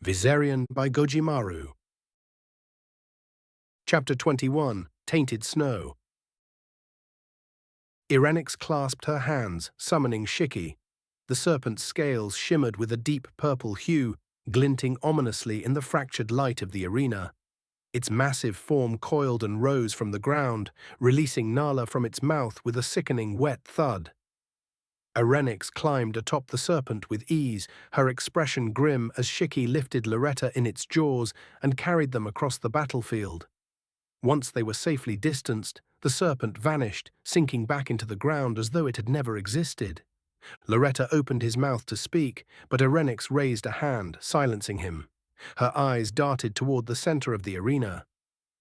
Visarion by Gojimaru. Chapter 21, Tainted Snow. Erenyx clasped her hands, summoning Shiki. The serpent's scales shimmered with a deep purple hue, glinting ominously in the fractured light of the arena. Its massive form coiled and rose from the ground, releasing Nala from its mouth with a sickening wet thud. Arenix climbed atop the serpent with ease, her expression grim as Shiki lifted Loretta in its jaws and carried them across the battlefield. Once they were safely distanced, the serpent vanished, sinking back into the ground as though it had never existed. Loretta opened his mouth to speak, but Arenix raised a hand, silencing him. Her eyes darted toward the center of the arena.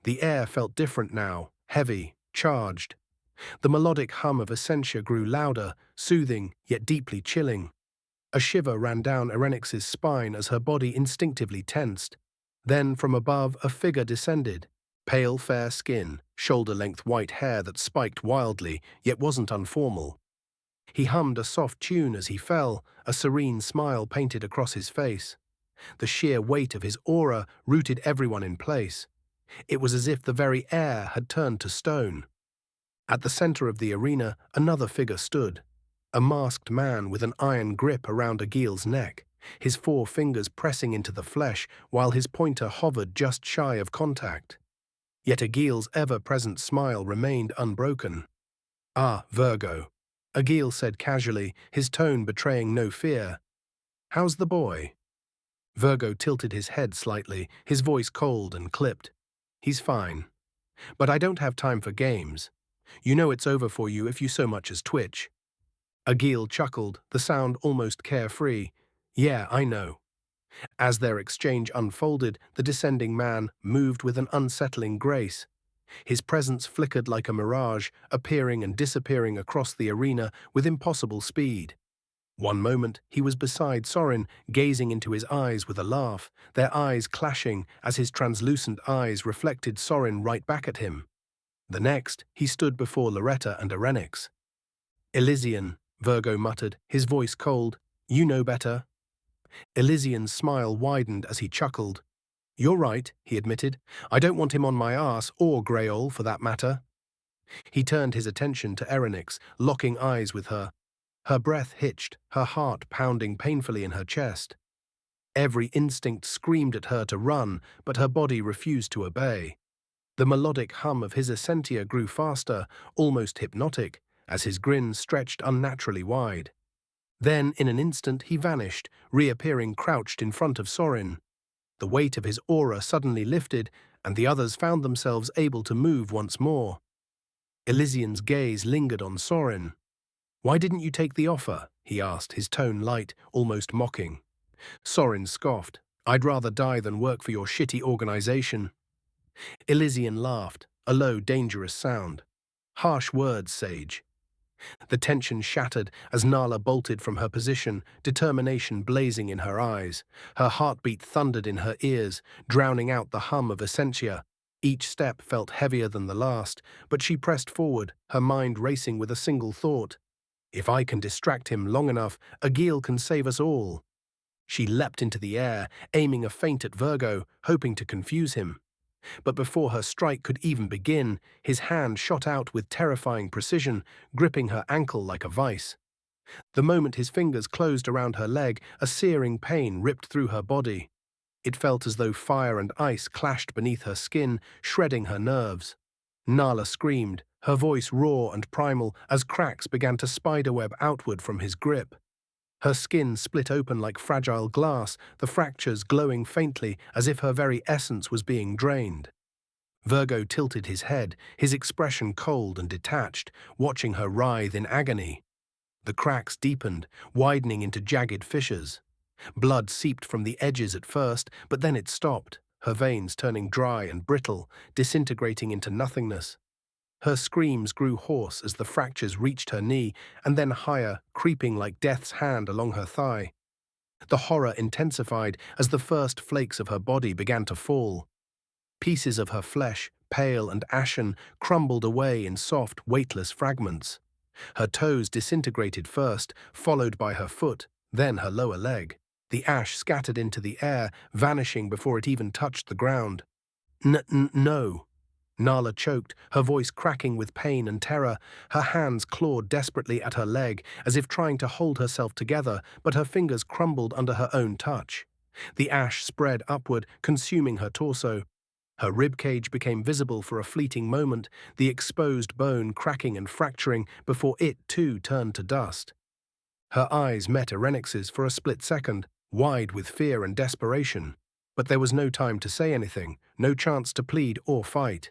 The air felt different now, heavy, charged. The melodic hum of Essentia grew louder, soothing, yet deeply chilling. A shiver ran down Erenyx's spine as her body instinctively tensed. Then, from above, a figure descended. Pale, fair skin, shoulder-length white hair that spiked wildly, yet wasn't unformal. He hummed a soft tune as he fell, a serene smile painted across his face. The sheer weight of his aura rooted everyone in place. It was as if the very air had turned to stone. At the center of the arena, another figure stood. A masked man with an iron grip around Agil's neck, his 4 fingers pressing into the flesh while his pointer hovered just shy of contact. Yet Agil's ever-present smile remained unbroken. "Ah, Virgo," Agil said casually, his tone betraying no fear. "How's the boy?" Virgo tilted his head slightly, his voice cold and clipped. "He's fine. But I don't have time for games. You know it's over for you if you so much as twitch." Agil chuckled, the sound almost carefree. "Yeah, I know." As their exchange unfolded, the descending man moved with an unsettling grace. His presence flickered like a mirage, appearing and disappearing across the arena with impossible speed. One moment, he was beside Sorin, gazing into his eyes with a laugh, their eyes clashing as his translucent eyes reflected Sorin right back at him. The next, he stood before Loretta and Erenyx. "Elysian," Virgo muttered, his voice cold. "You know better." Elysian's smile widened as he chuckled. "You're right," he admitted. "I don't want him on my arse, or Greyol for that matter." He turned his attention to Erenyx, locking eyes with her. Her breath hitched, her heart pounding painfully in her chest. Every instinct screamed at her to run, but her body refused to obey. The melodic hum of his Essentia grew faster, almost hypnotic, as his grin stretched unnaturally wide. Then, in an instant, he vanished, reappearing crouched in front of Sorin. The weight of his aura suddenly lifted, and the others found themselves able to move once more. Elysian's gaze lingered on Sorin. "Why didn't you take the offer?" he asked, his tone light, almost mocking. Sorin scoffed. "I'd rather die than work for your shitty organization." Elysian laughed, a low, dangerous sound. "Harsh words, Sage." The tension shattered as Nala bolted from her position, determination blazing in her eyes. Her heartbeat thundered in her ears, drowning out the hum of Essentia. Each step felt heavier than the last, but she pressed forward, her mind racing with a single thought. "If I can distract him long enough, Agil can save us all." She leapt into the air, aiming a feint at Virgo, hoping to confuse him. But before her strike could even begin, his hand shot out with terrifying precision, gripping her ankle like a vice. The moment his fingers closed around her leg, a searing pain ripped through her body. It felt as though fire and ice clashed beneath her skin, shredding her nerves. Nala screamed, her voice raw and primal as cracks began to spiderweb outward from his grip. Her skin split open like fragile glass, the fractures glowing faintly as if her very essence was being drained. Virgo tilted his head, his expression cold and detached, watching her writhe in agony. The cracks deepened, widening into jagged fissures. Blood seeped from the edges at first, but then it stopped, her veins turning dry and brittle, disintegrating into nothingness. Her screams grew hoarse as the fractures reached her knee, and then higher, creeping like death's hand along her thigh. The horror intensified as the first flakes of her body began to fall. Pieces of her flesh, pale and ashen, crumbled away in soft, weightless fragments. Her toes disintegrated first, followed by her foot, then her lower leg. The ash scattered into the air, vanishing before it even touched the ground. No. Nala choked, her voice cracking with pain and terror. Her hands clawed desperately at her leg, as if trying to hold herself together, but her fingers crumbled under her own touch. The ash spread upward, consuming her torso. Her ribcage became visible for a fleeting moment, the exposed bone cracking and fracturing before it too turned to dust. Her eyes met Erenyx's for a split second, wide with fear and desperation. But there was no time to say anything, no chance to plead or fight.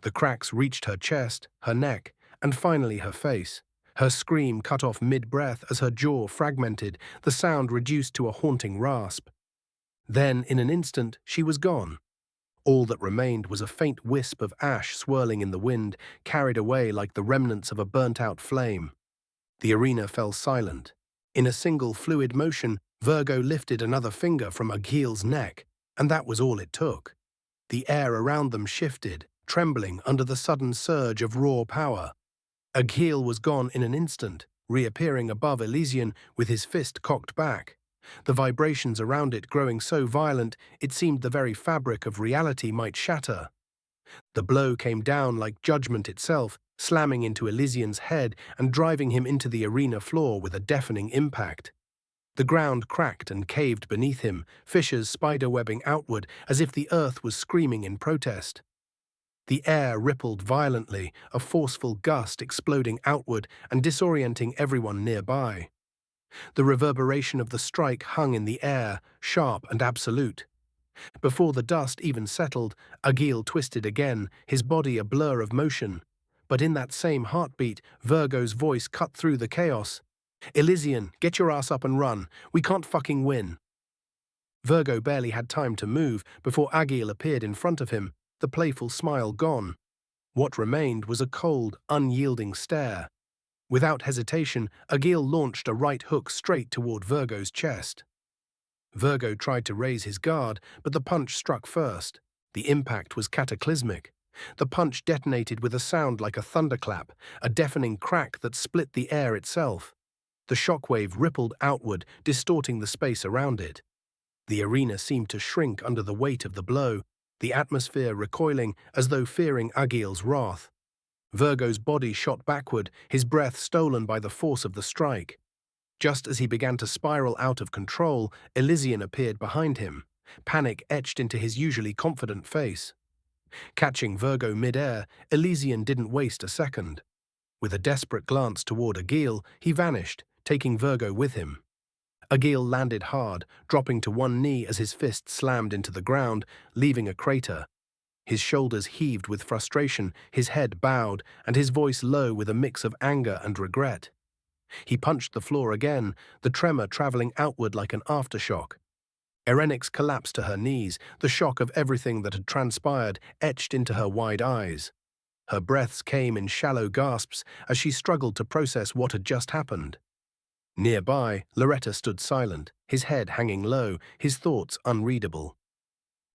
The cracks reached her chest, her neck, and finally her face. Her scream cut off mid-breath as her jaw fragmented, the sound reduced to a haunting rasp. Then, in an instant, she was gone. All that remained was a faint wisp of ash swirling in the wind, carried away like the remnants of a burnt-out flame. The arena fell silent. In a single fluid motion, Virgo lifted another finger from Agil's neck, and that was all it took. The air around them shifted, trembling under the sudden surge of raw power. Agil was gone in an instant, reappearing above Elysian with his fist cocked back. The vibrations around it growing so violent it seemed the very fabric of reality might shatter. The blow came down like judgment itself, slamming into Elysian's head and driving him into the arena floor with a deafening impact. The ground cracked and caved beneath him, fissures spiderwebbing outward as if the earth was screaming in protest. The air rippled violently, a forceful gust exploding outward and disorienting everyone nearby. The reverberation of the strike hung in the air, sharp and absolute. Before the dust even settled, Agil twisted again, his body a blur of motion. But in that same heartbeat, Virgo's voice cut through the chaos. "Elysian, get your ass up and run. We can't fucking win." Virgo barely had time to move before Agil appeared in front of him, the playful smile gone. What remained was a cold, unyielding stare. Without hesitation, Agil launched a right hook straight toward Virgo's chest. Virgo tried to raise his guard, but the punch struck first. The impact was cataclysmic. The punch detonated with a sound like a thunderclap, a deafening crack that split the air itself. The shockwave rippled outward, distorting the space around it. The arena seemed to shrink under the weight of the blow, the atmosphere recoiling as though fearing Agil's wrath. Virgo's body shot backward, his breath stolen by the force of the strike. Just as he began to spiral out of control, Elysian appeared behind him, panic etched into his usually confident face. Catching Virgo mid-air, Elysian didn't waste a second. With a desperate glance toward Agil, he vanished, taking Virgo with him. Agil landed hard, dropping to one knee as his fist slammed into the ground, leaving a crater. His shoulders heaved with frustration, his head bowed, and his voice low with a mix of anger and regret. He punched the floor again, the tremor traveling outward like an aftershock. Erenyx collapsed to her knees, the shock of everything that had transpired etched into her wide eyes. Her breaths came in shallow gasps as she struggled to process what had just happened. Nearby, Loretta stood silent, his head hanging low, his thoughts unreadable.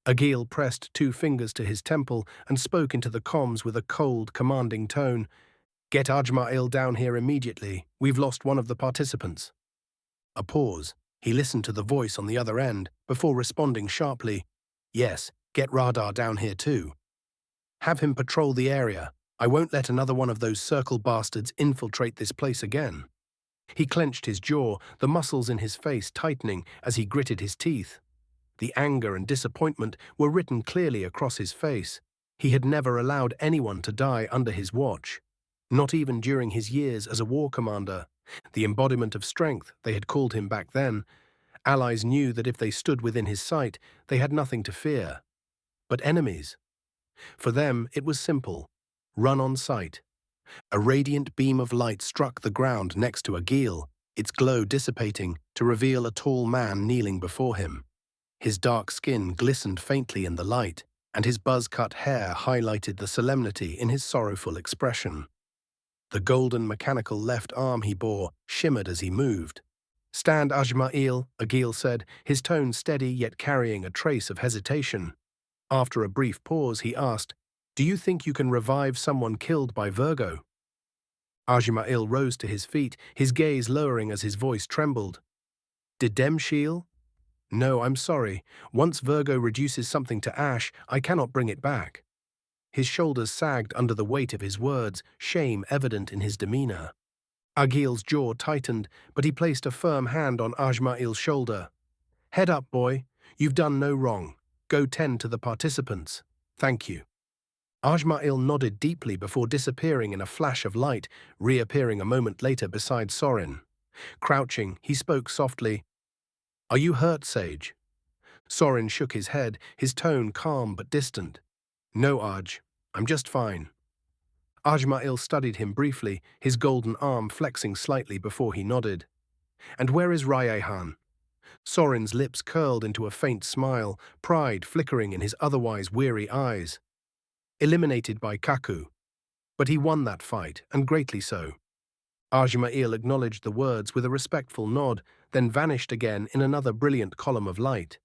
Agil pressed 2 fingers to his temple and spoke into the comms with a cold, commanding tone. "Get Ajmail down here immediately. We've lost one of the participants." A pause. He listened to the voice on the other end before responding sharply. "Yes, get Radar down here too. Have him patrol the area. I won't let another one of those circle bastards infiltrate this place again." He clenched his jaw, the muscles in his face tightening as he gritted his teeth. The anger and disappointment were written clearly across his face. He had never allowed anyone to die under his watch. Not even during his years as a war commander. The embodiment of strength, they had called him back then. Allies knew that if they stood within his sight, they had nothing to fear. But enemies? For them, it was simple. Run on sight. A radiant beam of light struck the ground next to Agil, its glow dissipating to reveal a tall man kneeling before him. His dark skin glistened faintly in the light, and his buzz-cut hair highlighted the solemnity in his sorrowful expression. The golden mechanical left arm he bore shimmered as he moved. "Stand, Ajmail," Agil said, his tone steady yet carrying a trace of hesitation. After a brief pause, he asked, "Do you think you can revive someone killed by Virgo?" Ajmail rose to his feet, his gaze lowering as his voice trembled. "Did Dem Shiel? No, I'm sorry. Once Virgo reduces something to ash, I cannot bring it back. His shoulders sagged under the weight of his words, shame evident in his demeanor. Agil's jaw tightened, but he placed a firm hand on Ajmail's shoulder. Head up, boy. You've done no wrong. Go tend to the participants. Thank you. Ajmail nodded deeply before disappearing in a flash of light, reappearing a moment later beside Sorin. Crouching, he spoke softly. Are you hurt, Sage? Sorin shook his head, his tone calm but distant. No, Aj. I'm just fine. Ajmail studied him briefly, his golden arm flexing slightly before he nodded. And where is Rayehan? Sorin's lips curled into a faint smile, pride flickering in his otherwise weary eyes. Eliminated by Kaku. But he won that fight, and greatly so. Ajmail acknowledged the words with a respectful nod, then vanished again in another brilliant column of light.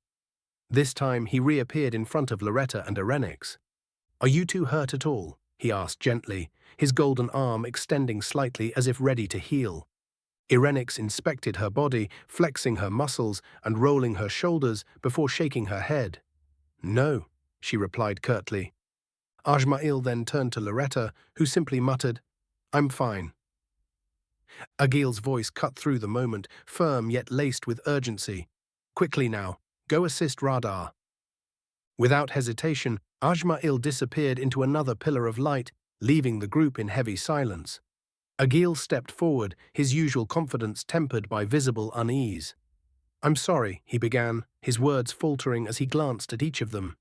This time he reappeared in front of Loretta and Erenyx. Are you two hurt at all? He asked gently, his golden arm extending slightly as if ready to heal. Erenyx inspected her body, flexing her muscles and rolling her shoulders before shaking her head. No, she replied curtly. Ajmail then turned to Loretta, who simply muttered, I'm fine. Agil's voice cut through the moment, firm yet laced with urgency. Quickly now, go assist Radar. Without hesitation, Ajmail disappeared into another pillar of light, leaving the group in heavy silence. Agil stepped forward, his usual confidence tempered by visible unease. I'm sorry, he began, his words faltering as he glanced at each of them.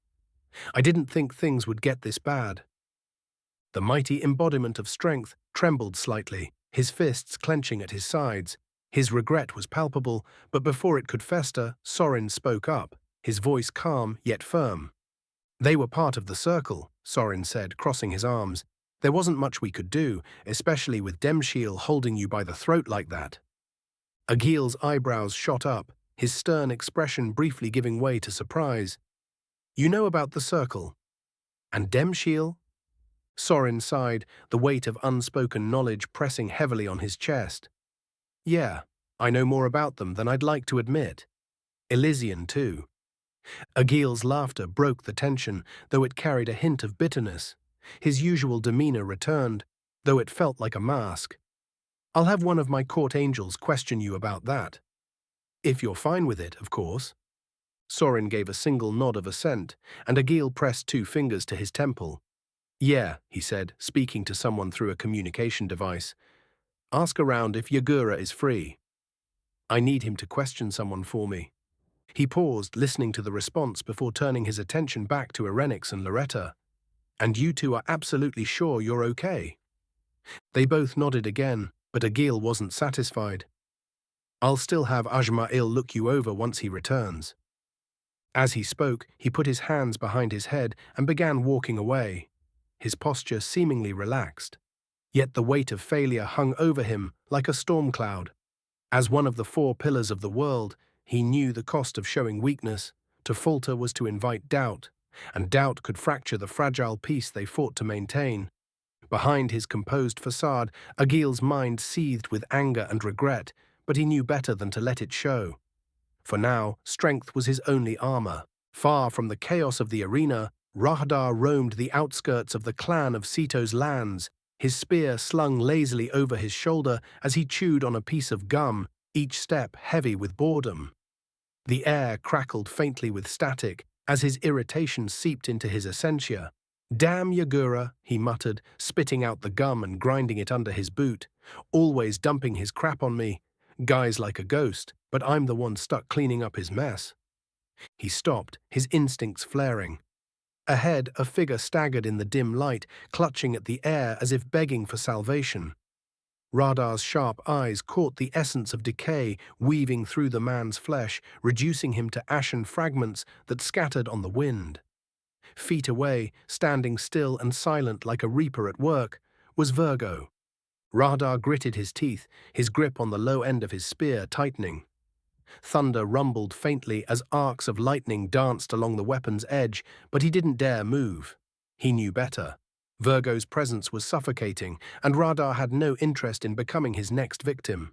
I didn't think things would get this bad. The mighty embodiment of strength trembled slightly, his fists clenching at his sides. His regret was palpable, but before it could fester, Sorin spoke up, his voice calm yet firm. They were part of the circle, Sorin said, crossing his arms. There wasn't much we could do, especially with Demshiel holding you by the throat like that. Agil's eyebrows shot up, his stern expression briefly giving way to surprise. You know about the circle? And Demshiel? Sorin sighed, the weight of unspoken knowledge pressing heavily on his chest. Yeah, I know more about them than I'd like to admit. Elysian, too. Agil's laughter broke the tension, though it carried a hint of bitterness. His usual demeanor returned, though it felt like a mask. I'll have one of my court angels question you about that. If you're fine with it, of course. Sorin gave a single nod of assent, and Agil pressed 2 fingers to his temple. Yeah, he said, speaking to someone through a communication device. Ask around if Yagura is free. I need him to question someone for me. He paused, listening to the response before turning his attention back to Erenyx and Loretta. And you two are absolutely sure you're okay? They both nodded again, but Agil wasn't satisfied. I'll still have Ajmail look you over once he returns. As he spoke, he put his hands behind his head and began walking away, his posture seemingly relaxed. Yet the weight of failure hung over him like a storm cloud. As one of the 4 pillars of the world, he knew the cost of showing weakness. To falter was to invite doubt, and doubt could fracture the fragile peace they fought to maintain. Behind his composed facade, Agil's mind seethed with anger and regret, but he knew better than to let it show. For now, strength was his only armor. Far from the chaos of the arena, Rahdar roamed the outskirts of the clan of Sito's lands, his spear slung lazily over his shoulder as he chewed on a piece of gum, each step heavy with boredom. The air crackled faintly with static as his irritation seeped into his essentia. Damn Yagura, he muttered, spitting out the gum and grinding it under his boot. Always dumping his crap on me. Guy's like a ghost, but I'm the one stuck cleaning up his mess. He stopped, his instincts flaring. Ahead, a figure staggered in the dim light, clutching at the air as if begging for salvation. Radar's sharp eyes caught the essence of decay weaving through the man's flesh, reducing him to ashen fragments that scattered on the wind. Feet away, standing still and silent like a reaper at work, was Virgo. Radar gritted his teeth, his grip on the low end of his spear tightening. Thunder rumbled faintly as arcs of lightning danced along the weapon's edge, but he didn't dare move. He knew better. Virgo's presence was suffocating, and Radar had no interest in becoming his next victim.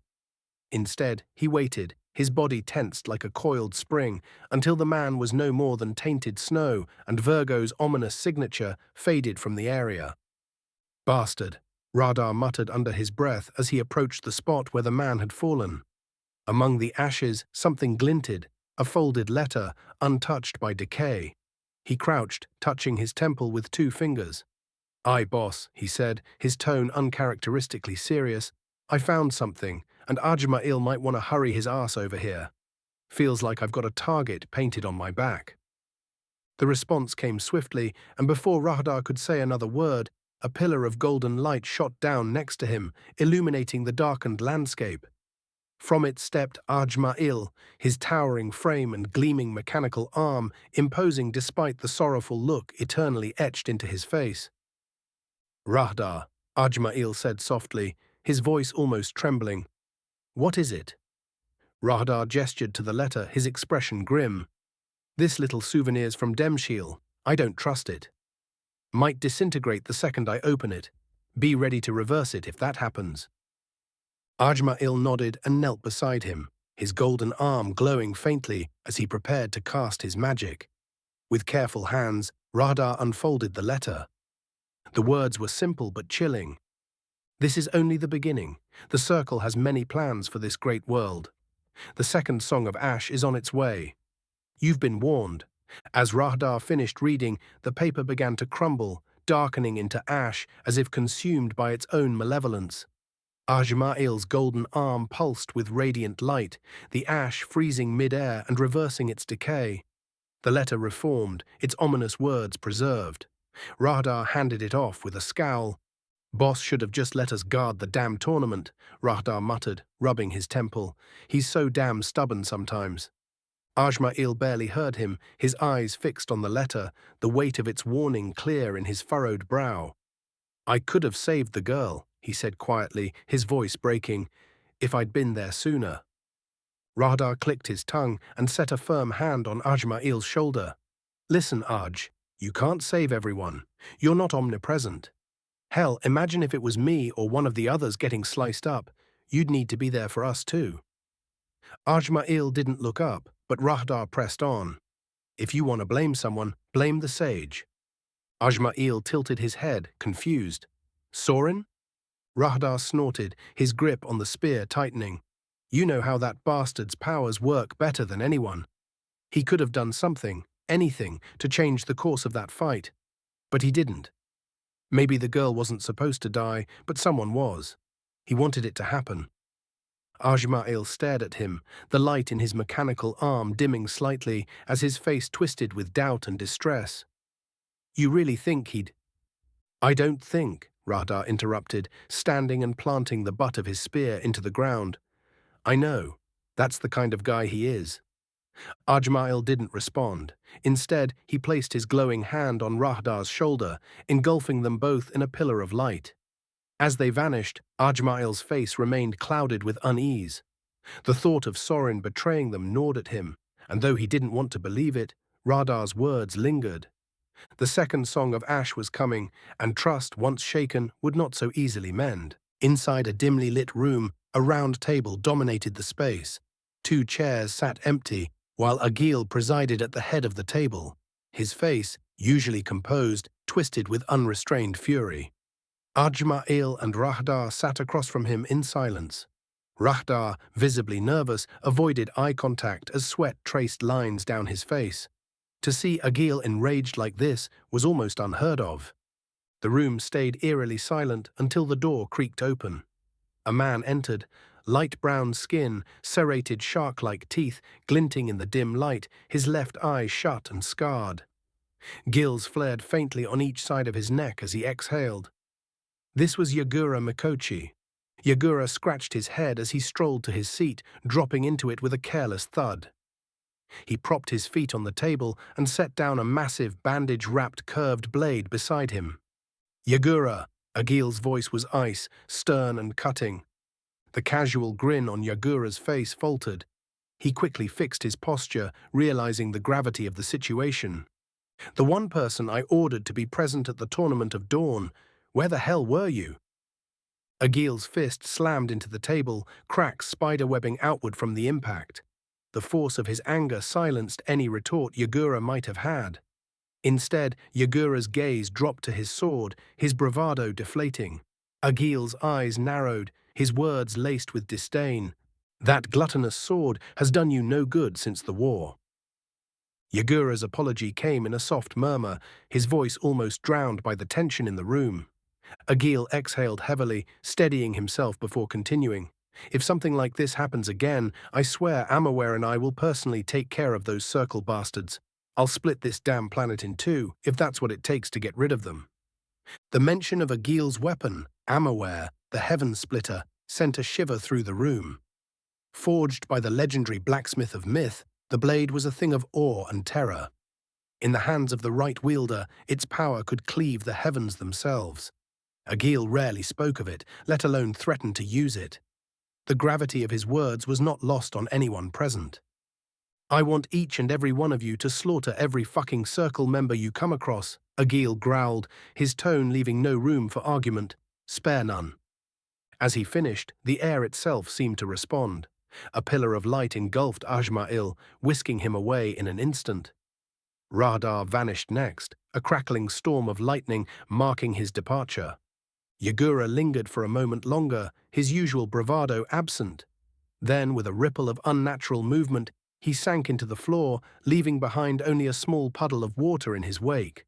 Instead, he waited, His body tensed like a coiled spring until the man was no more than tainted snow and Virgo's ominous signature faded from the area. "Bastard," Radar muttered under his breath as he approached the spot where the man had fallen. Among the ashes, something glinted, a folded letter, untouched by decay. He crouched, touching his temple with 2 fingers. "Aye, boss," he said, his tone uncharacteristically serious. "I found something, and Ajmail might want to hurry his ass over here. Feels like I've got a target painted on my back." The response came swiftly, and before Rahdar could say another word, a pillar of golden light shot down next to him, illuminating the darkened landscape. From it stepped Ajmail, his towering frame and gleaming mechanical arm imposing despite the sorrowful look eternally etched into his face. "Rahdar," Ajmail said softly, his voice almost trembling. "What is it?" Rahdar gestured to the letter, his expression grim. "This little souvenir's from Demshiel. I don't trust it. Might disintegrate the second I open it. Be ready to reverse it if that happens." Ajmail nodded and knelt beside him, his golden arm glowing faintly as he prepared to cast his magic. With careful hands, Rahdar unfolded the letter. The words were simple but chilling. "This is only the beginning. The Circle has many plans for this great world. The second Song of Ash is on its way. You've been warned." As Rahdar finished reading, the paper began to crumble, darkening into ash as if consumed by its own malevolence. Ajmail's golden arm pulsed with radiant light, the ash freezing mid-air and reversing its decay. The letter reformed, its ominous words preserved. Rahdar handed it off with a scowl. "Boss should have just let us guard the damn tournament," Rahdar muttered, rubbing his temple. "He's so damn stubborn sometimes." Ajmail barely heard him, his eyes fixed on the letter, the weight of its warning clear in his furrowed brow. "I could have saved the girl," he said quietly, his voice breaking, "if I'd been there sooner." Rahdar clicked his tongue and set a firm hand on Ajmail's shoulder. "Listen, Aj, you can't save everyone. You're not omnipresent. Hell, imagine if it was me or one of the others getting sliced up. You'd need to be there for us too." Ajmail didn't look up, but Rahdar pressed on. "If you want to blame someone, blame the sage." Ajmail tilted his head, confused. "Sorin?" Rahdar snorted, his grip on the spear tightening. "You know how that bastard's powers work better than anyone. He could have done something, anything, to change the course of that fight. But he didn't. Maybe the girl wasn't supposed to die, but someone was. He wanted it to happen." Ajmail stared at him, the light in his mechanical arm dimming slightly as his face twisted with doubt and distress. "You really think he'd—" "I don't think," Rahdar interrupted, standing and planting the butt of his spear into the ground. "I know. That's the kind of guy he is." Ajmail didn't respond. Instead, he placed his glowing hand on Rahdar's shoulder, engulfing them both in a pillar of light. As they vanished, Ajmail's face remained clouded with unease. The thought of Sorin betraying them gnawed at him, and though he didn't want to believe it, Rahdar's words lingered. The second Song of Ash was coming, and trust, once shaken, would not so easily mend. Inside a dimly lit room, a round table dominated the space. 2 chairs sat empty, while Agil presided at the head of the table, his face, usually composed, twisted with unrestrained fury. Ajmail and Rahdar sat across from him in silence. Rahdar, visibly nervous, avoided eye contact as sweat traced lines down his face. To see Agil enraged like this was almost unheard of. The room stayed eerily silent until the door creaked open. A man entered, light brown skin, serrated shark-like teeth glinting in the dim light, his left eye shut and scarred. Gills flared faintly on each side of his neck as he exhaled. This was Yagura Mikochi. Yagura scratched his head as he strolled to his seat, dropping into it with a careless thud. He propped his feet on the table and set down a massive bandage-wrapped curved blade beside him. "Yagura!" Agil's voice was ice, stern and cutting. The casual grin on Yagura's face faltered. He quickly fixed his posture, realizing the gravity of the situation. "The one person I ordered to be present at the Tournament of Dawn. Where the hell were you?" Agil's fist slammed into the table, cracks spiderwebbing outward from the impact. The force of his anger silenced any retort Yagura might have had. Instead, Yagura's gaze dropped to his sword, his bravado deflating. Agil's eyes narrowed, his words laced with disdain. That gluttonous sword has done you no good since the war. Yagura's apology came in a soft murmur, his voice almost drowned by the tension in the room. Agil exhaled heavily, steadying himself before continuing. If something like this happens again, I swear Amaware and I will personally take care of those circle bastards. I'll split this damn planet in two, if that's what it takes to get rid of them. The mention of Agil's weapon, Amaware, the Heaven Splitter, sent a shiver through the room. Forged by the legendary blacksmith of myth, the blade was a thing of awe and terror. In the hands of the right wielder, its power could cleave the heavens themselves. Agil rarely spoke of it, let alone threatened to use it. The gravity of his words was not lost on anyone present. I want each and every one of you to slaughter every fucking circle member you come across, Agil growled, his tone leaving no room for argument. Spare none. As he finished, the air itself seemed to respond. A pillar of light engulfed Ajmail, whisking him away in an instant. Radar vanished next, a crackling storm of lightning marking his departure. Yagura lingered for a moment longer, his usual bravado absent. Then, with a ripple of unnatural movement, he sank into the floor, leaving behind only a small puddle of water in his wake.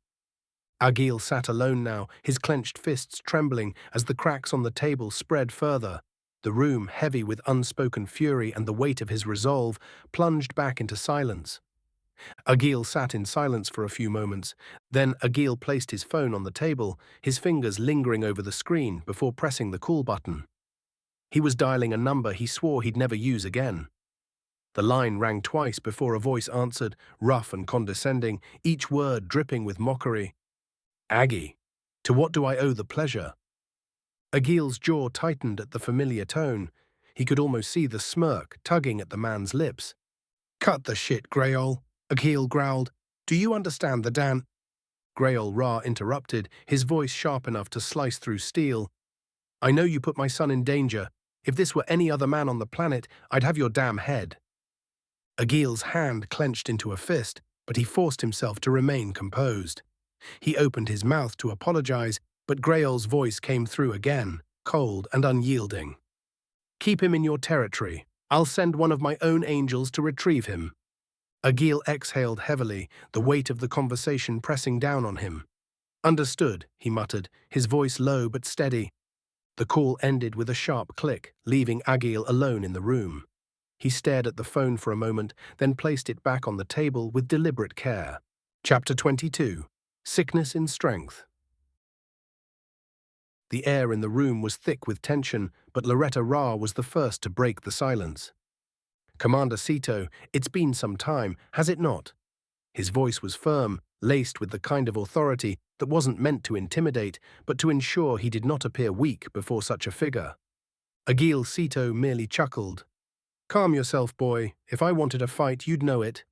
Agil sat alone now, his clenched fists trembling as the cracks on the table spread further. The room, heavy with unspoken fury and the weight of his resolve, plunged back into silence. Agil sat in silence for a few moments. Then Agil placed his phone on the table, his fingers lingering over the screen before pressing the call button. He was dialing a number he swore he'd never use again. The line rang twice before a voice answered, rough and condescending, each word dripping with mockery. Aggie, to what do I owe the pleasure? Agil's jaw tightened at the familiar tone. He could almost see the smirk tugging at the man's lips. Cut the shit, Greyol, Agil growled. Do you understand the Dan? Greyol Ra interrupted, his voice sharp enough to slice through steel. I know you put my son in danger. If this were any other man on the planet, I'd have your damn head. Agil's hand clenched into a fist, but he forced himself to remain composed. He opened his mouth to apologize, but Greyol's voice came through again, cold and unyielding. Keep him in your territory. I'll send one of my own angels to retrieve him. Agil exhaled heavily, the weight of the conversation pressing down on him. Understood, he muttered, his voice low but steady. The call ended with a sharp click, leaving Agil alone in the room. He stared at the phone for a moment, then placed it back on the table with deliberate care. Chapter 22. Sickness in Strength. The air in the room was thick with tension, but Loretta Ra was the first to break the silence. Commander Sito, it's been some time, has it not? His voice was firm, laced with the kind of authority that wasn't meant to intimidate, but to ensure he did not appear weak before such a figure. Agil Sito merely chuckled. Calm yourself, boy. If I wanted a fight, you'd know it.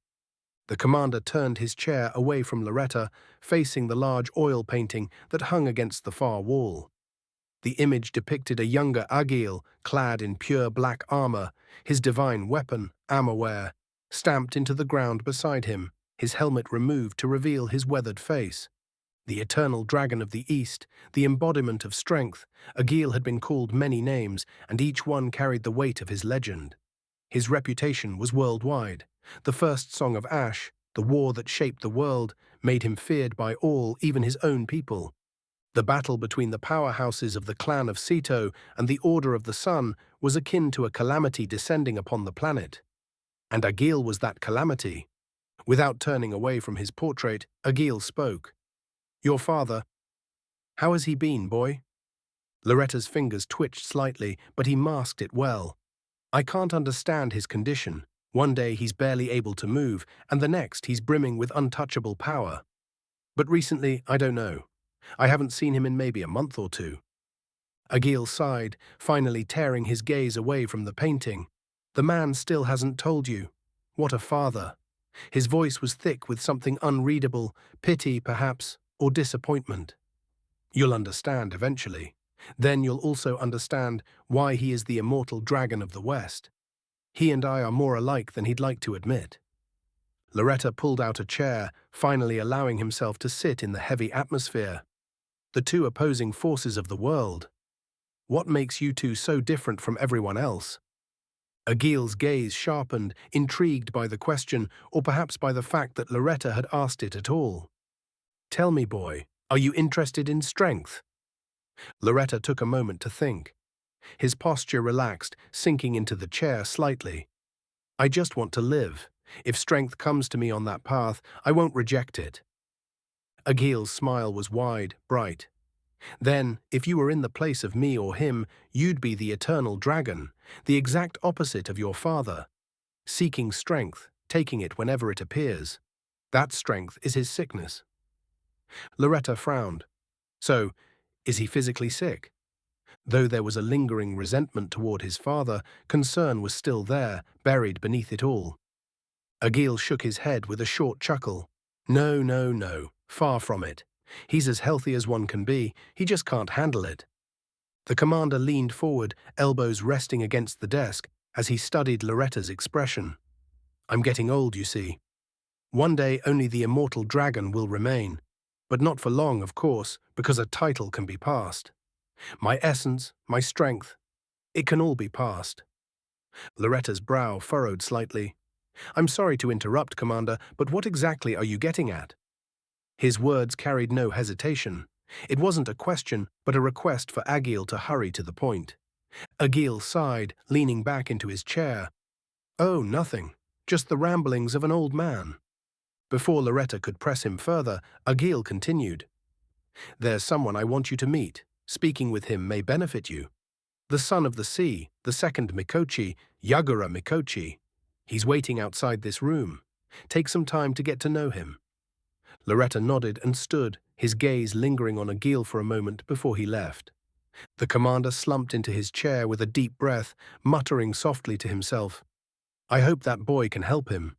The commander turned his chair away from Loretta, facing the large oil painting that hung against the far wall. The image depicted a younger Agil, clad in pure black armor, his divine weapon, Amaware, stamped into the ground beside him, his helmet removed to reveal his weathered face. The eternal dragon of the East, the embodiment of strength, Agil had been called many names, and each one carried the weight of his legend. His reputation was worldwide. The first Song of Ash, the war that shaped the world, made him feared by all, even his own people. The battle between the powerhouses of the clan of Sito and the Order of the Sun was akin to a calamity descending upon the planet. And Agil was that calamity. Without turning away from his portrait, Agil spoke. Your father, how has he been, boy? Loretta's fingers twitched slightly, but he masked it well. I can't understand his condition. One day he's barely able to move, and the next he's brimming with untouchable power. But recently, I don't know. I haven't seen him in maybe a month or two. Agil sighed, finally tearing his gaze away from the painting. The man still hasn't told you. What a father. His voice was thick with something unreadable, pity perhaps, or disappointment. You'll understand eventually. Then you'll also understand why he is the immortal dragon of the West. He and I are more alike than he'd like to admit. Loretta pulled out a chair, finally allowing himself to sit in the heavy atmosphere. The two opposing forces of the world. What makes you two so different from everyone else? Agil's gaze sharpened, intrigued by the question, or perhaps by the fact that Loretta had asked it at all. Tell me, boy, are you interested in strength? Loretta took a moment to think. His posture relaxed, sinking into the chair slightly. I just want to live. If strength comes to me on that path, I won't reject it. Agil's smile was wide, bright. Then, if you were in the place of me or him, you'd be the eternal dragon, the exact opposite of your father. Seeking strength, taking it whenever it appears. That strength is his sickness. Loretta frowned. So, is he physically sick? Though there was a lingering resentment toward his father, concern was still there, buried beneath it all. Agil shook his head with a short chuckle. No, no, no, far from it. He's as healthy as one can be, he just can't handle it. The commander leaned forward, elbows resting against the desk, as he studied Loretta's expression. I'm getting old, you see. One day only the immortal dragon will remain. But not for long, of course, because a title can be passed. My essence, my strength, it can all be passed. Loretta's brow furrowed slightly. I'm sorry to interrupt, Commander, but what exactly are you getting at? His words carried no hesitation. It wasn't a question, but a request for Agil to hurry to the point. Agil sighed, leaning back into his chair. Oh, nothing. Just the ramblings of an old man. Before Loretta could press him further, Agil continued. There's someone I want you to meet. Speaking with him may benefit you. The son of the sea, the second Mikochi, Yagura Mikochi. He's waiting outside this room. Take some time to get to know him. Loretta nodded and stood, his gaze lingering on Agil for a moment before he left. The commander slumped into his chair with a deep breath, muttering softly to himself. I hope that boy can help him.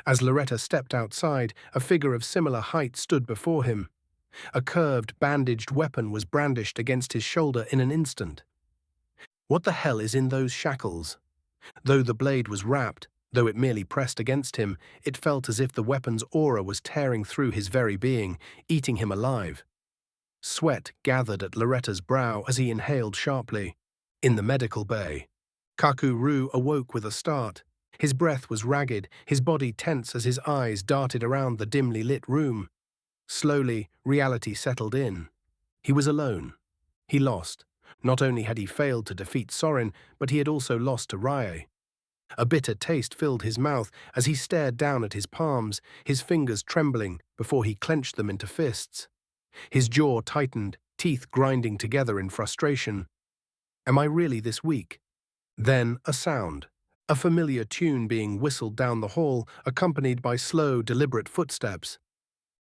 As Loretta stepped outside, a figure of similar height stood before him. A curved, bandaged weapon was brandished against his shoulder in an instant. What the hell is in those shackles? Though the blade was wrapped, though it merely pressed against him, it felt as if the weapon's aura was tearing through his very being, eating him alive. Sweat gathered at Loretta's brow as he inhaled sharply. In the medical bay, Kaku awoke with a start. His breath was ragged, his body tense as his eyes darted around the dimly lit room. Slowly, reality settled in. He was alone. He lost. Not only had he failed to defeat Sorin, but he had also lost to Rai. A bitter taste filled his mouth as he stared down at his palms, his fingers trembling before he clenched them into fists. His jaw tightened, teeth grinding together in frustration. Am I really this weak? Then a sound. A familiar tune being whistled down the hall, accompanied by slow, deliberate footsteps.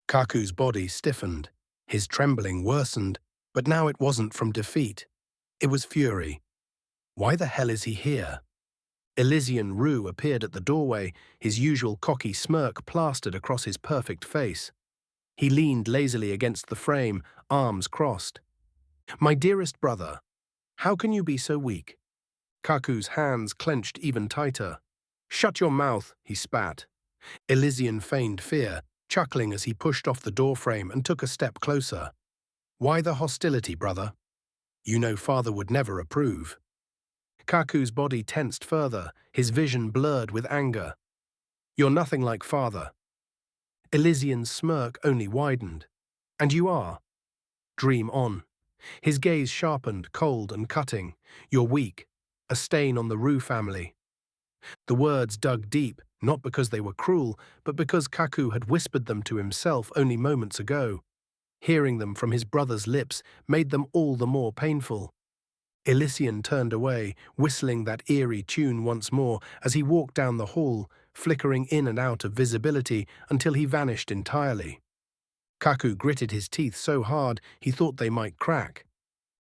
Kaku's body stiffened. His trembling worsened, but now it wasn't from defeat. It was fury. Why the hell is he here? Elysian Rue appeared at the doorway, his usual cocky smirk plastered across his perfect face. He leaned lazily against the frame, arms crossed. My dearest brother, how can you be so weak? Kaku's hands clenched even tighter. Shut your mouth, he spat. Elysian feigned fear, chuckling as he pushed off the doorframe and took a step closer. Why the hostility, brother? You know father would never approve. Kaku's body tensed further, his vision blurred with anger. You're nothing like father. Elysian's smirk only widened. And you are. Dream on. His gaze sharpened, cold and cutting. You're weak. A stain on the Rue family. The words dug deep, not because they were cruel, but because Kaku had whispered them to himself only moments ago. Hearing them from his brother's lips made them all the more painful. Elysian turned away, whistling that eerie tune once more as he walked down the hall, flickering in and out of visibility until he vanished entirely. Kaku gritted his teeth so hard he thought they might crack.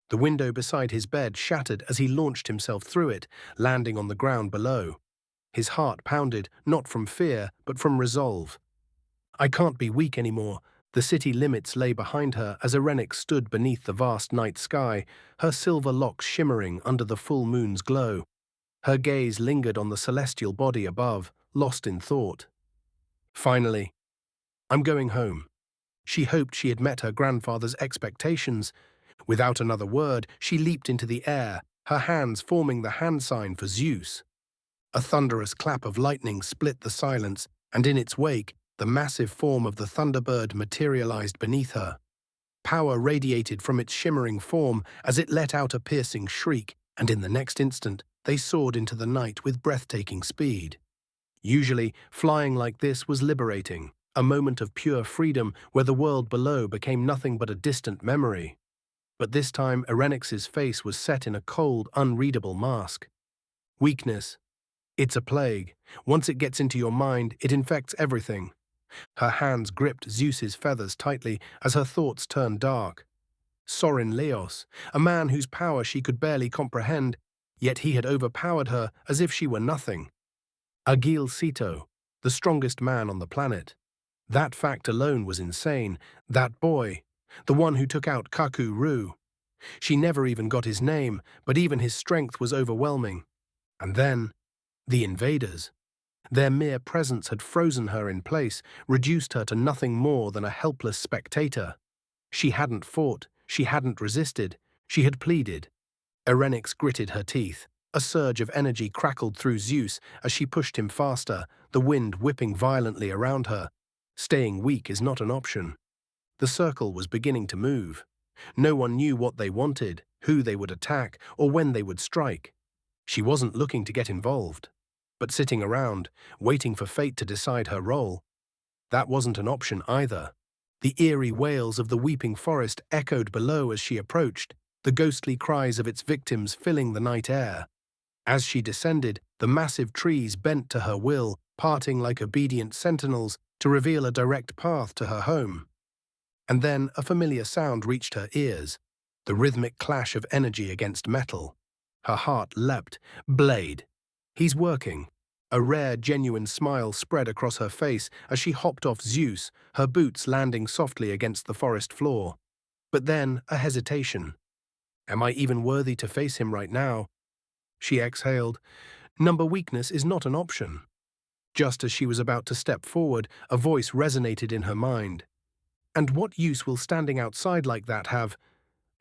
The window beside his bed shattered as he launched himself through it, landing on the ground below. His heart pounded, not from fear, but from resolve. I can't be weak anymore. The city limits lay behind her as Erenyx stood beneath the vast night sky, her silver locks shimmering under the full moon's glow. Her gaze lingered on the celestial body above, lost in thought. Finally, I'm going home. She hoped she had met her grandfather's expectations. Without another word, she leaped into the air, her hands forming the hand sign for Zeus. A thunderous clap of lightning split the silence, and in its wake, the massive form of the Thunderbird materialized beneath her. Power radiated from its shimmering form as it let out a piercing shriek, and in the next instant, they soared into the night with breathtaking speed. Usually, flying like this was liberating, a moment of pure freedom where the world below became nothing but a distant memory. But this time, Erenyx's face was set in a cold, unreadable mask. Weakness. It's a plague. Once it gets into your mind, it infects everything. Her hands gripped Zeus's feathers tightly as her thoughts turned dark. Sorin Leos, a man whose power she could barely comprehend, yet he had overpowered her as if she were nothing. Agil, the strongest man on the planet. That fact alone was insane. That boy, the one who took out Kaku. She never even got his name, but even his strength was overwhelming. And then, the invaders. Their mere presence had frozen her in place, reduced her to nothing more than a helpless spectator. She hadn't fought, she hadn't resisted, she had pleaded. Erenyx gritted her teeth. A surge of energy crackled through Zeus as she pushed him faster, the wind whipping violently around her. Staying weak is not an option. The circle was beginning to move. No one knew what they wanted, who they would attack, or when they would strike. She wasn't looking to get involved. But sitting around, waiting for fate to decide her role, that wasn't an option either. The eerie wails of the weeping forest echoed below as she approached, the ghostly cries of its victims filling the night air. As she descended, the massive trees bent to her will, parting like obedient sentinels to reveal a direct path to her home. And then a familiar sound reached her ears, the rhythmic clash of energy against metal. Her heart leapt. Blade. He's working. A rare, genuine smile spread across her face as she hopped off Zeus, her boots landing softly against the forest floor. But then, a hesitation. Am I even worthy to face him right now? She exhaled. Number weakness is not an option. Just as she was about to step forward, a voice resonated in her mind. And what use will standing outside like that have?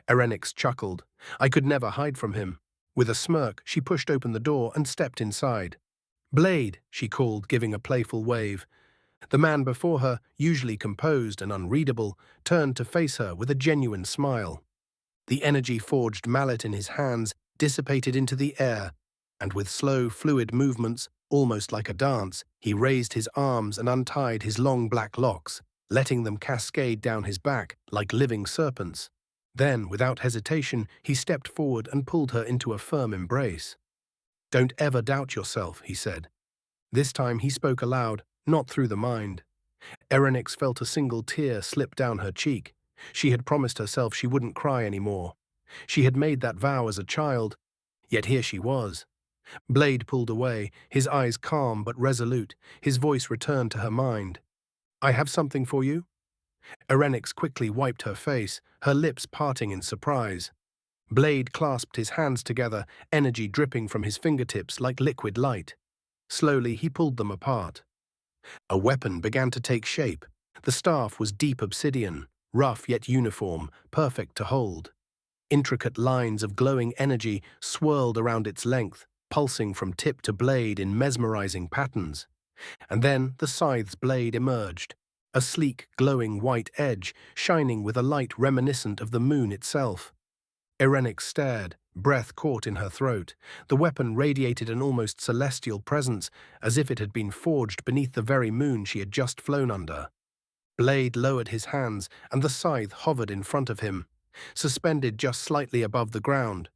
Erenyx chuckled. I could never hide from him. With a smirk, she pushed open the door and stepped inside. Blade, she called, giving a playful wave. The man before her, usually composed and unreadable, turned to face her with a genuine smile. The energy-forged mallet in his hands dissipated into the air, and with slow, fluid movements, almost like a dance, he raised his arms and untied his long black locks, letting them cascade down his back like living serpents. Then, without hesitation, he stepped forward and pulled her into a firm embrace. Don't ever doubt yourself, he said. This time he spoke aloud, not through the mind. Erenyx felt a single tear slip down her cheek. She had promised herself she wouldn't cry anymore. She had made that vow as a child, yet here she was. Blade pulled away, his eyes calm but resolute, his voice returned to her mind. I have something for you? Erenyx quickly wiped her face, her lips parting in surprise. Blade clasped his hands together, energy dripping from his fingertips like liquid light. Slowly he pulled them apart. A weapon began to take shape. The staff was deep obsidian, rough yet uniform, perfect to hold. Intricate lines of glowing energy swirled around its length, pulsing from tip to blade in mesmerizing patterns. And then the scythe's blade emerged, a sleek, glowing white edge, shining with a light reminiscent of the moon itself. Erenyx stared, breath caught in her throat. The weapon radiated an almost celestial presence, as if it had been forged beneath the very moon she had just flown under. Blade lowered his hands, and the scythe hovered in front of him, suspended just slightly above the ground.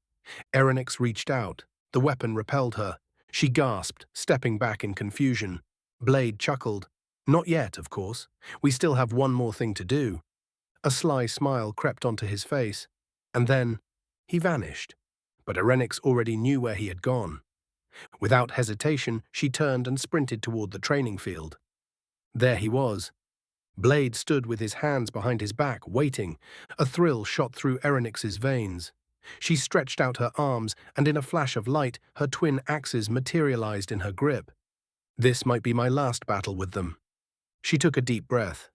Erenyx reached out. The weapon repelled her. She gasped, stepping back in confusion. Blade chuckled. Not yet, of course. We still have one more thing to do. A sly smile crept onto his face, and then he vanished. But Erenyx already knew where he had gone. Without hesitation, she turned and sprinted toward the training field. There he was. Blade stood with his hands behind his back, waiting. A thrill shot through Erenyx's veins. She stretched out her arms, and in a flash of light, her twin axes materialized in her grip. This might be my last battle with them. She took a deep breath.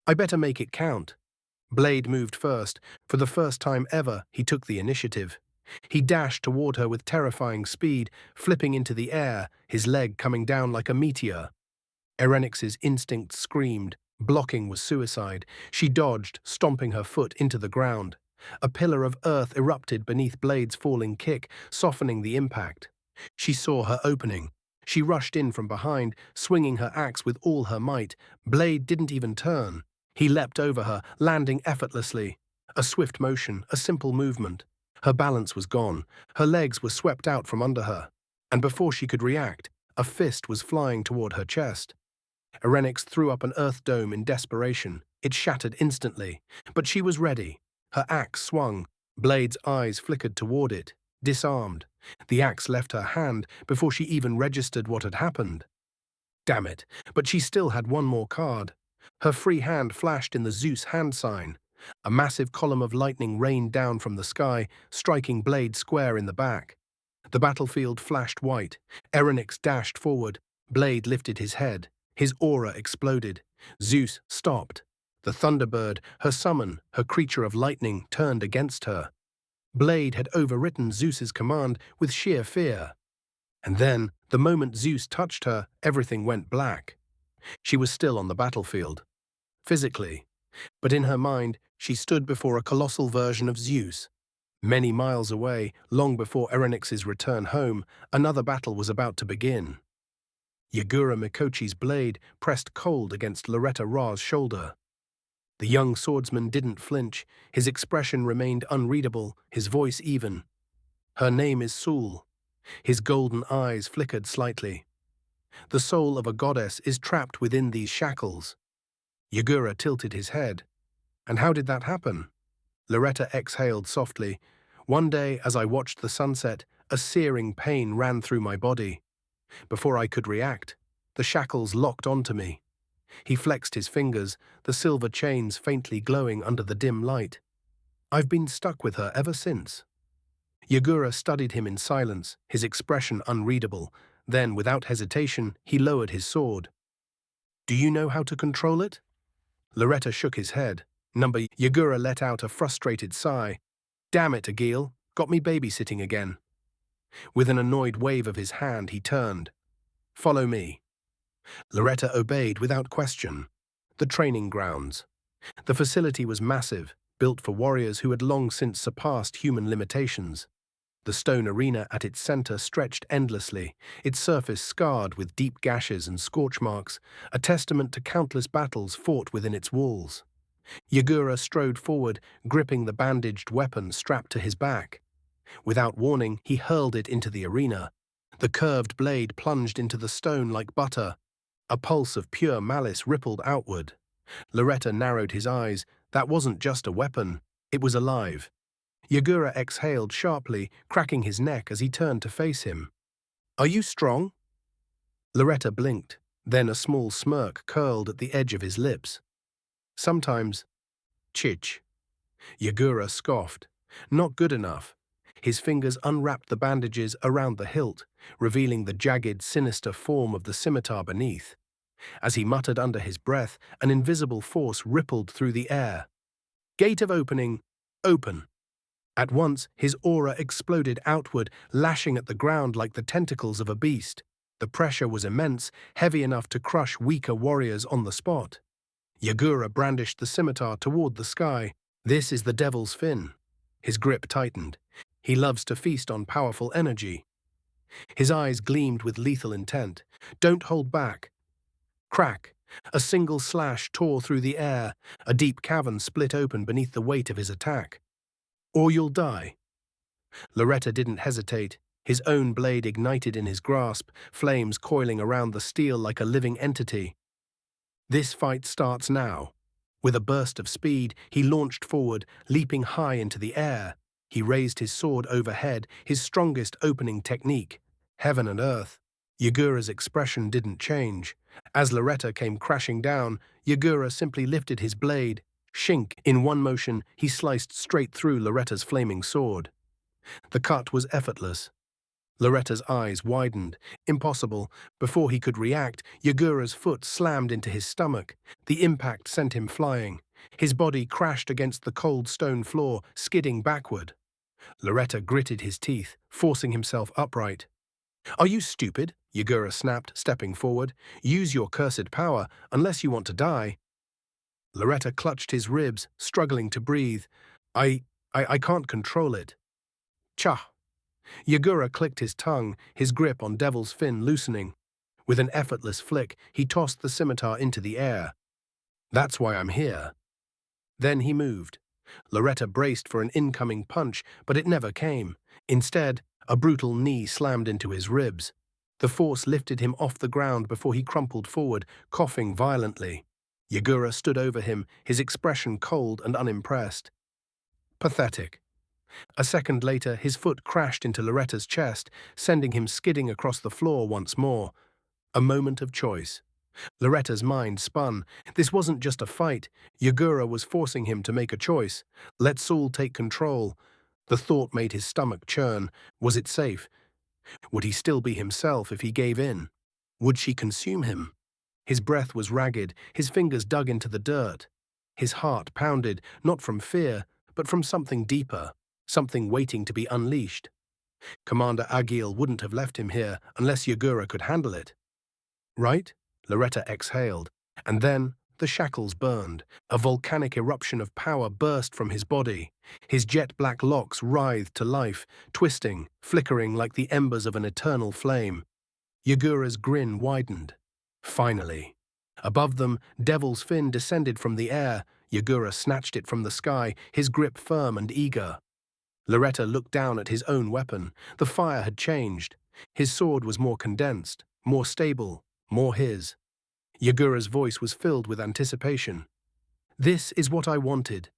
I better make it count. Blade moved first. For the first time ever, he took the initiative. He dashed toward her with terrifying speed, flipping into the air, his leg coming down like a meteor. Erenyx's instinct screamed. Blocking was suicide. She dodged, stomping her foot into the ground. A pillar of earth erupted beneath Blade's falling kick, softening the impact. She saw her opening. She rushed in from behind, swinging her axe with all her might. Blade didn't even turn. He leapt over her, landing effortlessly. A swift motion, a simple movement. Her balance was gone. Her legs were swept out from under her. And before she could react, a fist was flying toward her chest. Erenyx threw up an earth dome in desperation. It shattered instantly. But she was ready. Her axe swung. Blade's eyes flickered toward it, disarmed. The axe left her hand before she even registered what had happened. Damn it, but she still had one more card. Her free hand flashed in the Zeus hand sign. A massive column of lightning rained down from the sky, striking Blade square in the back. The battlefield flashed white. Erenyx dashed forward. Blade lifted his head. His aura exploded. Zeus stopped. The Thunderbird, her summon, her creature of lightning, turned against her. Blade had overwritten Zeus's command with sheer fear. And then, the moment Zeus touched her, everything went black. She was still on the battlefield. Physically. But in her mind, she stood before a colossal version of Zeus. Many miles away, long before Erenyx's return home, another battle was about to begin. Yagura Mikochi's blade pressed cold against Loretta Ra's shoulder. The young swordsman didn't flinch. His expression remained unreadable, his voice even. Her name is Sul. His golden eyes flickered slightly. The soul of a goddess is trapped within these shackles. Yagura tilted his head. And how did that happen? Loretta exhaled softly. One day, as I watched the sunset, a searing pain ran through my body. Before I could react, the shackles locked onto me. He flexed his fingers, the silver chains faintly glowing under the dim light. I've been stuck with her ever since. Yagura studied him in silence, his expression unreadable. Then, without hesitation, he lowered his sword. Do you know how to control it? Loretta shook his head. Yagura let out a frustrated sigh. Damn it, Agil, got me babysitting again. With an annoyed wave of his hand, he turned. Follow me. Loretta obeyed without question. The training grounds. The facility was massive, built for warriors who had long since surpassed human limitations. The stone arena at its center stretched endlessly, its surface scarred with deep gashes and scorch marks, a testament to countless battles fought within its walls. Yagura strode forward, gripping the bandaged weapon strapped to his back. Without warning, he hurled it into the arena. The curved blade plunged into the stone like butter. A pulse of pure malice rippled outward. Loretta narrowed his eyes. That wasn't just a weapon. It was alive. Yagura exhaled sharply, cracking his neck as he turned to face him. Are you strong? Loretta blinked. Then a small smirk curled at the edge of his lips. Sometimes. Chich. Yagura scoffed. Not good enough. His fingers unwrapped the bandages around the hilt, revealing the jagged, sinister form of the scimitar beneath. As he muttered under his breath, an invisible force rippled through the air. Gate of opening, open. At once, his aura exploded outward, lashing at the ground like the tentacles of a beast. The pressure was immense, heavy enough to crush weaker warriors on the spot. Yagura brandished the scimitar toward the sky. This is the devil's fin. His grip tightened. He loves to feast on powerful energy. His eyes gleamed with lethal intent. Don't hold back. Crack. A single slash tore through the air. A deep cavern split open beneath the weight of his attack. Or you'll die. Loretta didn't hesitate. His own blade ignited in his grasp, flames coiling around the steel like a living entity. This fight starts now. With a burst of speed, he launched forward, leaping high into the air. He raised his sword overhead, his strongest opening technique. Heaven and earth. Yagura's expression didn't change. As Loretta came crashing down, Yagura simply lifted his blade. Shink, in one motion, he sliced straight through Loretta's flaming sword. The cut was effortless. Loretta's eyes widened. Impossible. Before he could react, Yagura's foot slammed into his stomach. The impact sent him flying. His body crashed against the cold stone floor, skidding backward. Loretta gritted his teeth, forcing himself upright. "Are you stupid?" Yagura snapped, stepping forward. "Use your cursed power, unless you want to die." Loretta clutched his ribs, struggling to breathe. I can't control it." "Chah!" Yagura clicked his tongue, his grip on Devil's Fin loosening. With an effortless flick, he tossed the scimitar into the air. "That's why I'm here." Then he moved. Loretta braced for an incoming punch, but it never came. Instead, a brutal knee slammed into his ribs. The force lifted him off the ground before he crumpled forward, coughing violently. Yagura stood over him, his expression cold and unimpressed. Pathetic. A second later, his foot crashed into Loretta's chest, sending him skidding across the floor once more. A moment of choice. Loretta's mind spun. This wasn't just a fight. Yagura was forcing him to make a choice. Let Saul take control. The thought made his stomach churn. Was it safe? Would he still be himself if he gave in? Would she consume him? His breath was ragged, his fingers dug into the dirt. His heart pounded, not from fear, but from something deeper, something waiting to be unleashed. Commander Agil wouldn't have left him here unless Yagura could handle it. Right? Loretta exhaled, and then the shackles burned. A volcanic eruption of power burst from his body. His jet-black locks writhed to life, twisting, flickering like the embers of an eternal flame. Yagura's grin widened. Finally. Above them, Devil's Fin descended from the air. Yagura snatched it from the sky, his grip firm and eager. Loretta looked down at his own weapon. The fire had changed. His sword was more condensed, more stable, more his. Yagura's voice was filled with anticipation. "This is what I wanted."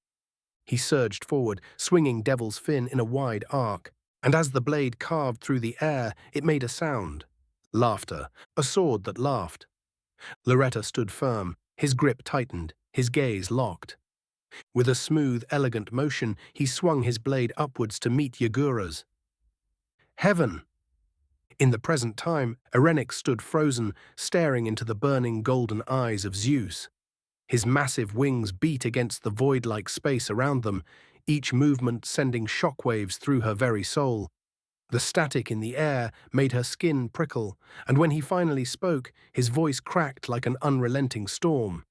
He surged forward, swinging Devil's Fin in a wide arc, and as the blade carved through the air, it made a sound. Laughter, a sword that laughed. Loretta stood firm, his grip tightened, his gaze locked. With a smooth, elegant motion, he swung his blade upwards to meet Yagura's. Heaven! In the present time, Erenyx stood frozen, staring into the burning golden eyes of Zeus. His massive wings beat against the void-like space around them, each movement sending shockwaves through her very soul. The static in the air made her skin prickle, and when he finally spoke, his voice cracked like an unrelenting storm.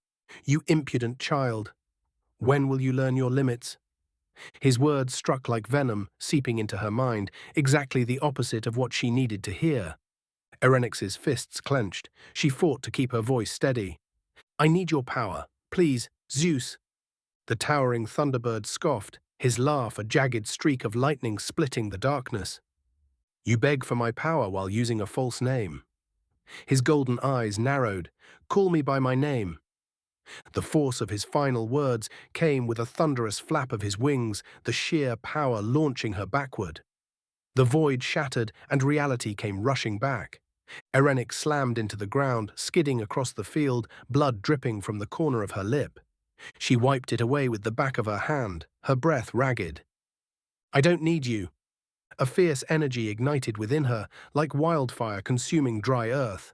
"You impudent child! When will you learn your limits?" His words struck like venom, seeping into her mind, exactly the opposite of what she needed to hear. Erenyx's fists clenched. She fought to keep her voice steady. "I need your power. Please, Zeus." The towering thunderbird scoffed, his laugh a jagged streak of lightning splitting the darkness. "You beg for my power while using a false name." His golden eyes narrowed. "Call me by my name." The force of his final words came with a thunderous flap of his wings, the sheer power launching her backward. The void shattered and reality came rushing back. Erenyx slammed into the ground, skidding across the field, blood dripping from the corner of her lip. She wiped it away with the back of her hand, her breath ragged. "I don't need you." A fierce energy ignited within her, like wildfire consuming dry earth.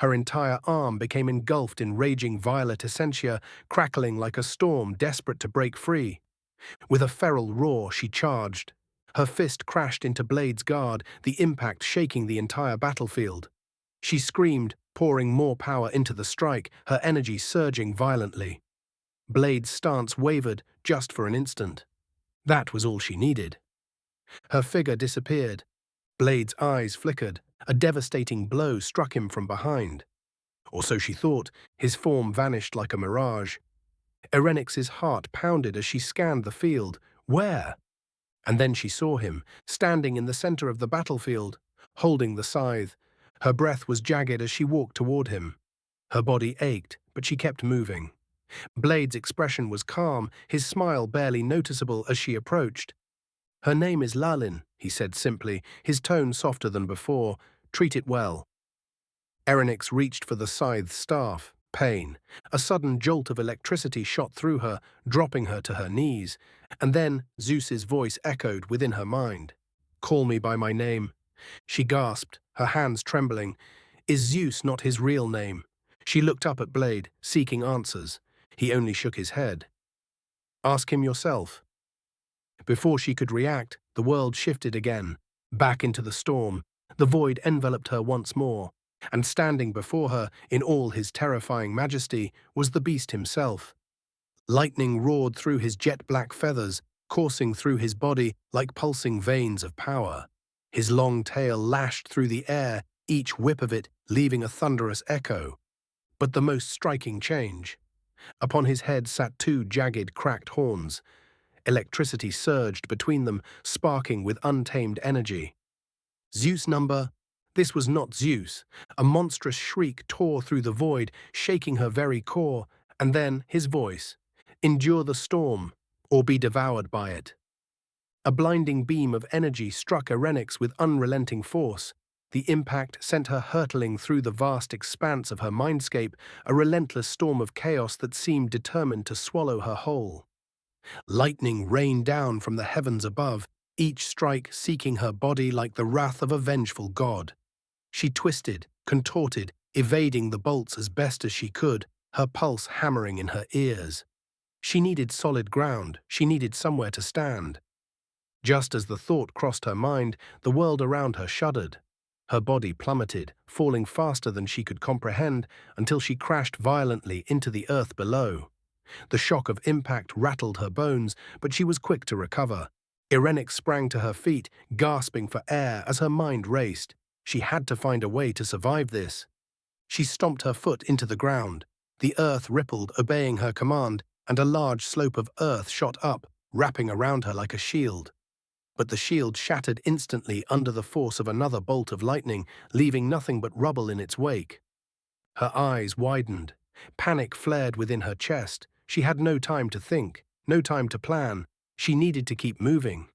Her entire arm became engulfed in raging violet essentia, crackling like a storm desperate to break free. With a feral roar, she charged. Her fist crashed into Blade's guard, the impact shaking the entire battlefield. She screamed, pouring more power into the strike, her energy surging violently. Blade's stance wavered just for an instant. That was all she needed. Her figure disappeared. Blade's eyes flickered. A devastating blow struck him from behind. Or so she thought, his form vanished like a mirage. Erenyx's heart pounded as she scanned the field. Where? And then she saw him, standing in the center of the battlefield, holding the scythe. Her breath was jagged as she walked toward him. Her body ached, but she kept moving. Blade's expression was calm, his smile barely noticeable as she approached. "Her name is Lalin," he said simply, his tone softer than before. "Treat it well." Erenyx reached for the scythe staff. Pain. A sudden jolt of electricity shot through her, dropping her to her knees, and then Zeus's voice echoed within her mind. "Call me by my name." She gasped, her hands trembling. Is Zeus not his real name? She looked up at Blade, seeking answers. He only shook his head. "Ask him yourself." Before she could react, the world shifted again. Back into the storm, the void enveloped her once more, and standing before her in all his terrifying majesty was the beast himself. Lightning roared through his jet-black feathers, coursing through his body like pulsing veins of power. His long tail lashed through the air, each whip of it leaving a thunderous echo. But the most striking change. Upon his head sat two jagged, cracked horns. Electricity surged between them, sparking with untamed energy. Zeus number. This was not Zeus. A monstrous shriek tore through the void, shaking her very core, and then his voice. Endure the storm, or be devoured by it. A blinding beam of energy struck Erenyx with unrelenting force. The impact sent her hurtling through the vast expanse of her mindscape, a relentless storm of chaos that seemed determined to swallow her whole. Lightning rained down from the heavens above, each strike seeking her body like the wrath of a vengeful god. She twisted, contorted, evading the bolts as best as she could, her pulse hammering in her ears. She needed solid ground, she needed somewhere to stand. Just as the thought crossed her mind, the world around her shuddered. Her body plummeted, falling faster than she could comprehend until she crashed violently into the earth below. The shock of impact rattled her bones, but she was quick to recover. Erenyx sprang to her feet, gasping for air as her mind raced. She had to find a way to survive this. She stomped her foot into the ground. The earth rippled, obeying her command, and a large slope of earth shot up, wrapping around her like a shield. But the shield shattered instantly under the force of another bolt of lightning, leaving nothing but rubble in its wake. Her eyes widened. Panic flared within her chest. She had no time to think, no time to plan. She needed to keep moving.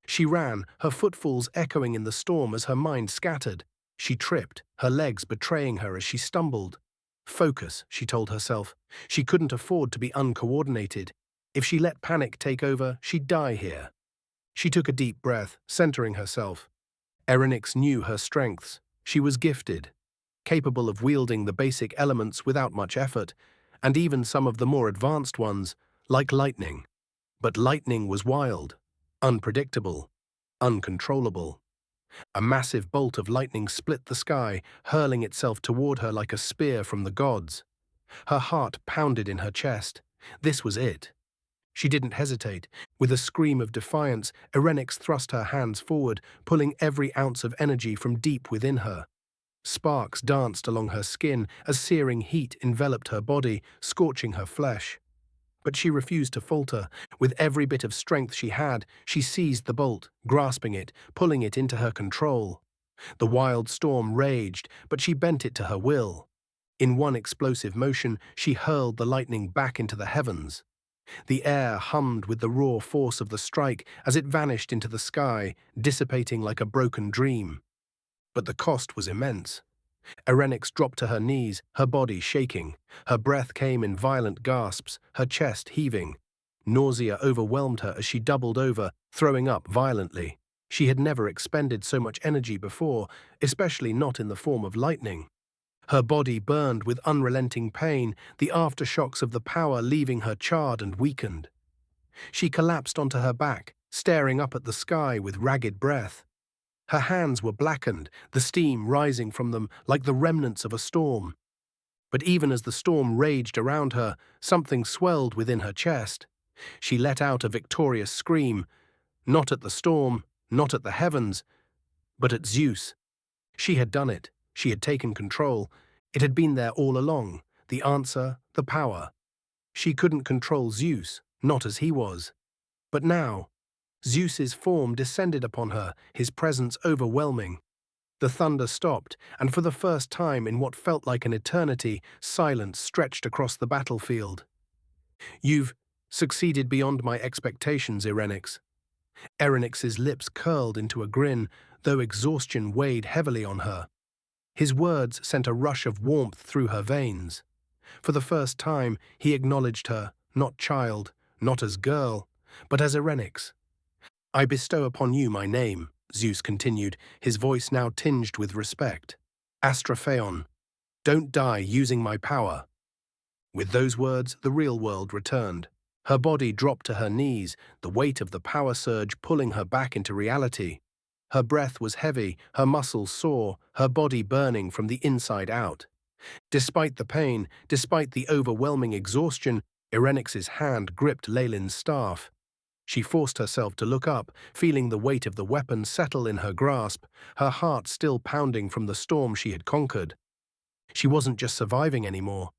She ran, her footfalls echoing in the storm as her mind scattered. She tripped, her legs betraying her as she stumbled. Focus, she told herself. She couldn't afford to be uncoordinated. If she let panic take over, she'd die here. She took a deep breath, centering herself. Erenyx knew her strengths. She was gifted, capable of wielding the basic elements without much effort, and even some of the more advanced ones, like lightning. But lightning was wild, unpredictable, uncontrollable. A massive bolt of lightning split the sky, hurling itself toward her like a spear from the gods. Her heart pounded in her chest. This was it. She didn't hesitate. With a scream of defiance, Erenyx thrust her hands forward, pulling every ounce of energy from deep within her. Sparks danced along her skin as searing heat enveloped her body, scorching her flesh. But she refused to falter. With every bit of strength she had, she seized the bolt, grasping it, pulling it into her control. The wild storm raged, but she bent it to her will. In one explosive motion, she hurled the lightning back into the heavens. The air hummed with the raw force of the strike as it vanished into the sky, dissipating like a broken dream. But the cost was immense. Erenyx dropped to her knees, her body shaking. Her breath came in violent gasps, her chest heaving. Nausea overwhelmed her as she doubled over, throwing up violently. She had never expended so much energy before, especially not in the form of lightning. Her body burned with unrelenting pain, the aftershocks of the power leaving her charred and weakened. She collapsed onto her back, staring up at the sky with ragged breath. Her hands were blackened, the steam rising from them like the remnants of a storm. But even as the storm raged around her, something swelled within her chest. She let out a victorious scream, not at the storm, not at the heavens, but at Zeus. She had done it. She had taken control. It had been there all along, the answer, the power. She couldn't control Zeus, not as he was. But now, Zeus's form descended upon her, his presence overwhelming. The thunder stopped, and for the first time in what felt like an eternity, silence stretched across the battlefield. "You've succeeded beyond my expectations, Erenyx." Erenyx's lips curled into a grin, though exhaustion weighed heavily on her. His words sent a rush of warmth through her veins. For the first time, he acknowledged her, not child, not as girl, but as Erenyx. I bestow upon you my name, Zeus continued, his voice now tinged with respect. Astrophaon, don't die using my power. With those words, the real world returned. Her body dropped to her knees, the weight of the power surge pulling her back into reality. Her breath was heavy, her muscles sore, her body burning from the inside out. Despite the pain, despite the overwhelming exhaustion, Erenyx's hand gripped Leylin's staff. She forced herself to look up, feeling the weight of the weapon settle in her grasp, her heart still pounding from the storm she had conquered. She wasn't just surviving anymore,